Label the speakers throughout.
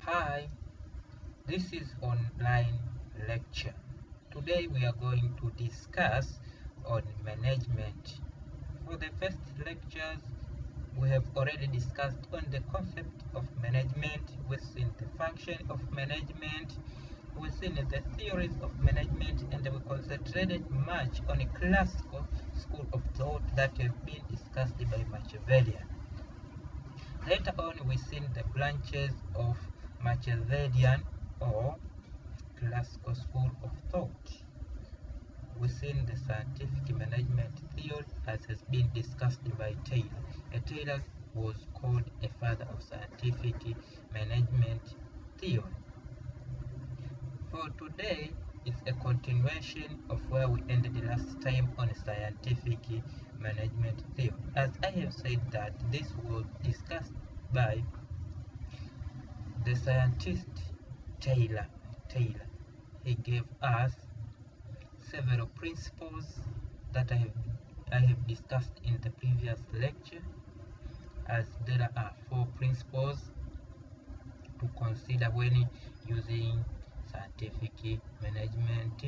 Speaker 1: Hi, this is online lecture. Today we are going to discuss on management. For the first lectures, we have already discussed on the concept of management, within the function of management, within the theories of management, and we concentrated much on a classical school of thought that have been discussed by Machiavellian. Later on, within the branches of Machiavellian or classical school of thought, within the scientific management theory, as has been discussed by Taylor. Taylor was called a father of scientific management theory. For today, it's a continuation of where we ended last time on scientific management theory. As I have said that this was discussed by the scientist Taylor. He gave us several principles that I have discussed in the previous lecture, as there are 4 principles to consider when using scientific management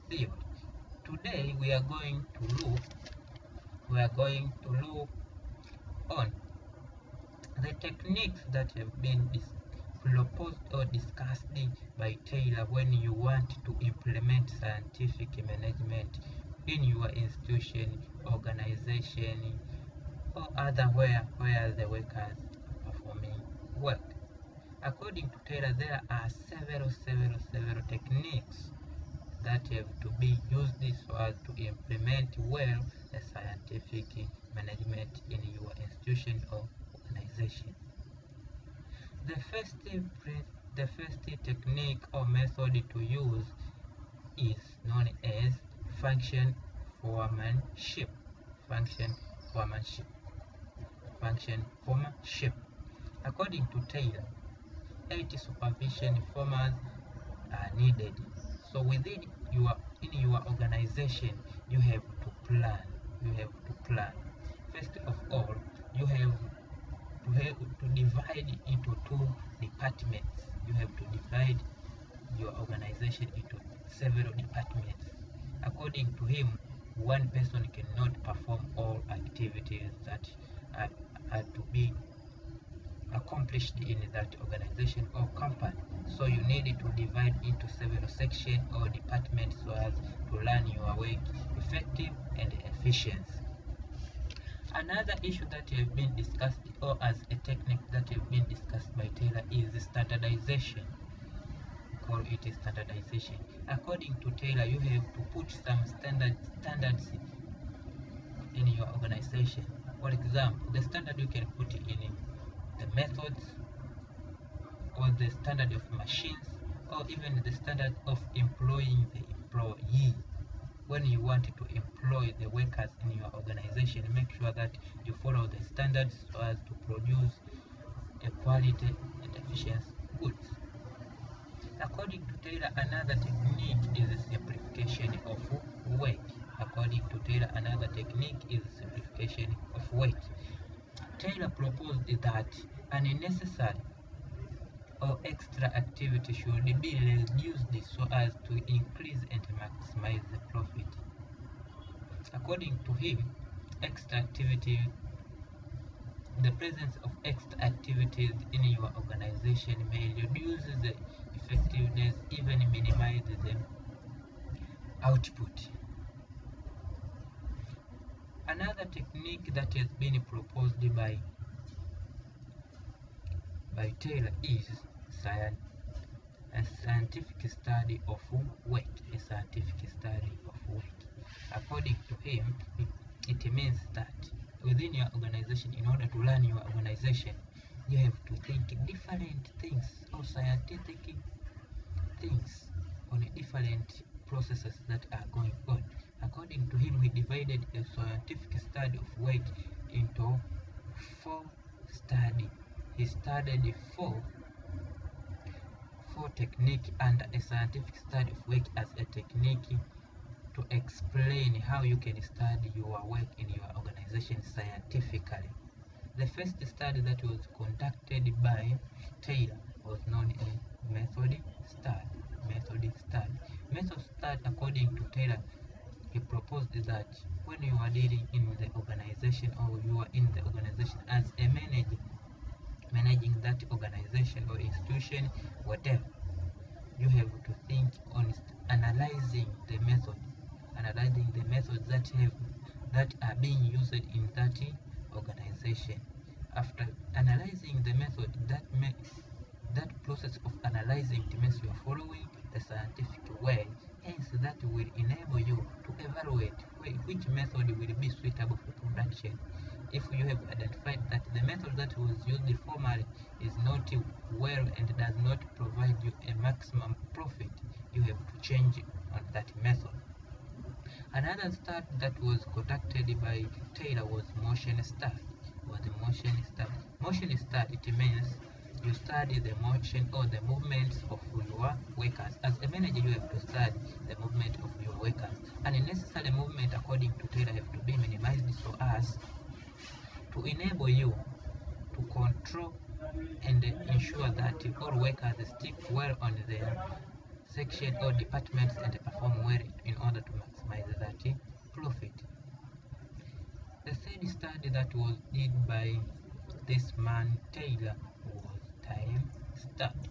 Speaker 1: theory. Today we are going to look on the techniques that have been proposed or discussed by Taylor when you want to implement scientific management in your institution, organization, or otherwhere where the workers are performing work. According to Taylor, there are several techniques that have to be used so as to implement well a scientific management in your institution or organization. The first technique or method to use is known as function foremanship. According to Taylor, 8 supervision formers are needed. So within your organization, you have to plan. First of all, you have to divide into 2 departments. You have to divide your organization into several departments. According to him, one person cannot perform all activities that are to be accomplished in that organization or company. So you need to divide into several sections or departments so as to run your work effective and efficient. Another issue that has been discussed, or as a technique that has been discussed by Taylor, is standardization. Call it standardization. According to Taylor, you have to put some standards in your organization. For example, the standard you can put in the methods, or the standard of machines, or even the standard of employing the employee. When you want to employ the workers in your organization, make sure that you follow the standards so as to produce a quality and efficient goods. According to Taylor, another technique is the simplification of work. Taylor proposed that unnecessary or extra activity should be reduced so as to increase and maximize the profit. According to him, the presence of extra activities in your organization may reduce the effectiveness, even minimize the output. Another technique that has been proposed by Taylor is a scientific study of work. According to him, it means that within your organization, in order to run your organization, you have to think different things or scientific things on different processes that are going on. According to him, he divided a scientific study of work into 4 studies. He studied 4 techniques under a scientific study of work as a technique to explain how you can study your work in your organization scientifically. The first study that was conducted by Taylor was known according to Taylor, he proposed that when you are dealing in the organization, or you are in the organization as a manager, managing that organization or institution, whatever, you have to think on analyzing the methods that are being used in that organization. After analyzing the method, that process of analyzing means you are following the scientific way. Hence, that will enable you to evaluate which method will be suitable for production. If you have identified that the method that was used formerly is not well and does not provide you a maximum profit, you have to change on that method. Another study that was conducted by Taylor was motion study. Motion study, it means you study the motion or the movements of your workers. As a manager, you have to study the movement of your workers. And necessary movement, according to Taylor, have to be minimized so as to enable you to control and ensure that all workers stick well on their section or departments and perform well in order to maximize that profit. The third study that was did by this man Taylor was time study.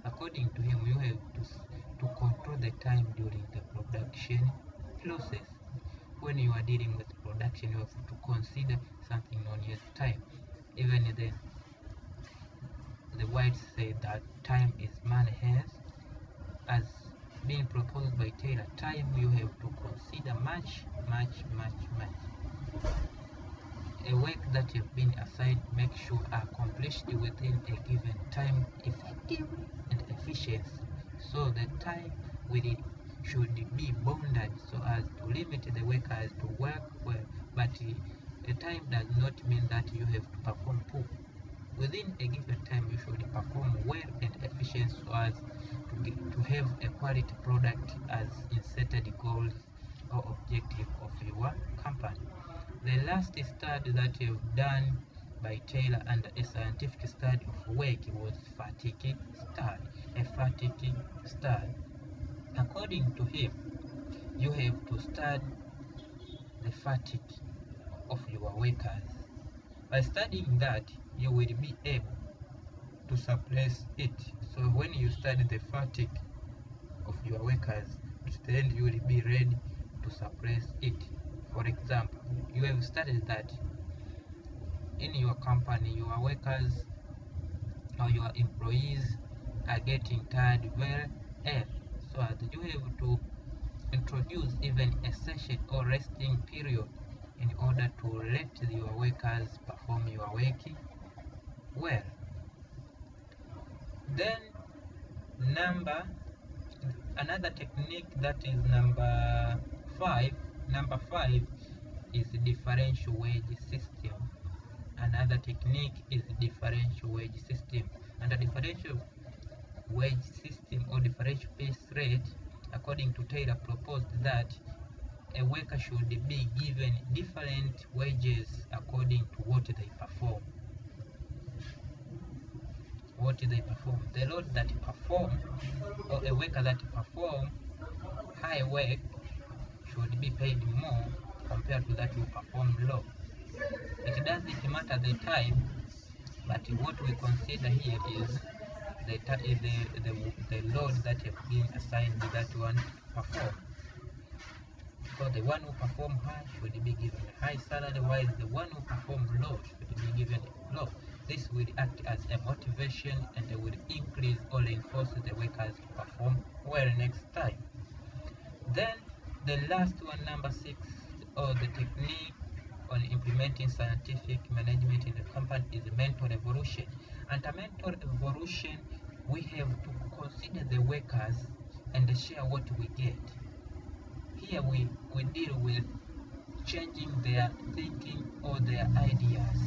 Speaker 1: According to him, you have to control the time during the production process. When you are dealing with production, you have to consider something known as time. Even the whites say that time is money. Hence, as being proposed by Taylor, time you have to consider much. A work that you've been assigned, make sure accomplished within a given time, effectively and efficient. So the time should be bounded so as to limit the workers to work well, but the time does not mean that you have to perform poor. Within a given time, you should perform well and efficient so as to have a quality product as inserted goals or objective of your company. The last study that you've done by Taylor under a scientific study of work was fatigue study. According to him, you have to study the fatigue of your workers. By studying that, you will be able to suppress it. So when you study the fatigue of your workers, then you will be ready to suppress it. For example, you have studied that in your company, your workers or your employees are getting tired very early. So you have to introduce even a session or resting period in order to let your workers perform your work well. Then another technique that is number five is differential wage system. Another technique is differential wage system. And the differential wage system or differential pay rate, according to Taylor, proposed that a worker should be given different wages according to what they perform. The load that perform, or a worker that perform high work should be paid more compared to that who perform low. It doesn't matter the time, but what we consider here is the load that has been assigned to that one perform. So the one who perform high should be given a high salary, while the one who perform low should be given low. This will act as a motivation and they will increase or reinforce the workers to perform well next time. Then the last one, number 6, or the technique on implementing scientific management in the company, is mental evolution. Under mental evolution, we have to consider the workers and share what we get. Here we deal with changing their thinking or their ideas.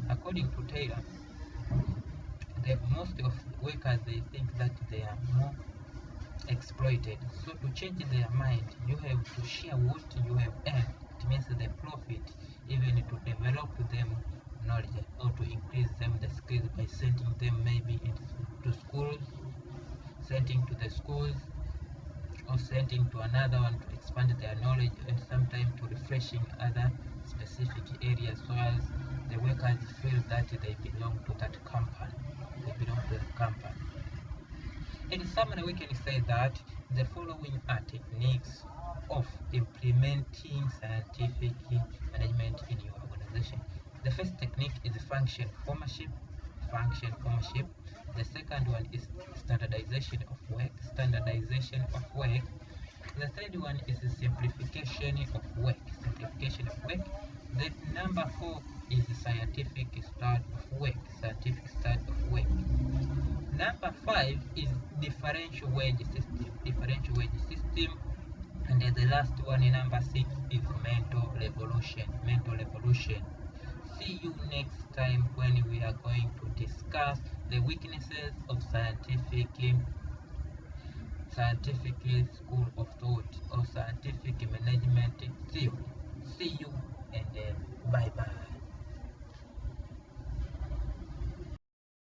Speaker 1: According to Taylor, most of workers, they think that they are more exploited. So to change their mind, you have to share what you have earned. It means the profit, even to develop them knowledge or to increase them the skills by sending them maybe into schools, sending to the schools, or sending to another one to expand their knowledge, and sometimes to refreshing other specific areas, so as the workers feel that they belong to that company. In summary, we can say that the following are techniques of implementing scientific management in your organization. The first technique is function formership. The second one is standardization of work. The third one is simplification of work. Then number 4 is scientific start of work. Number 5 is differential wage system. And then the last one, number 6, is mental revolution. See you next time when we are going to discuss the weaknesses of scientific school of thought or scientific management.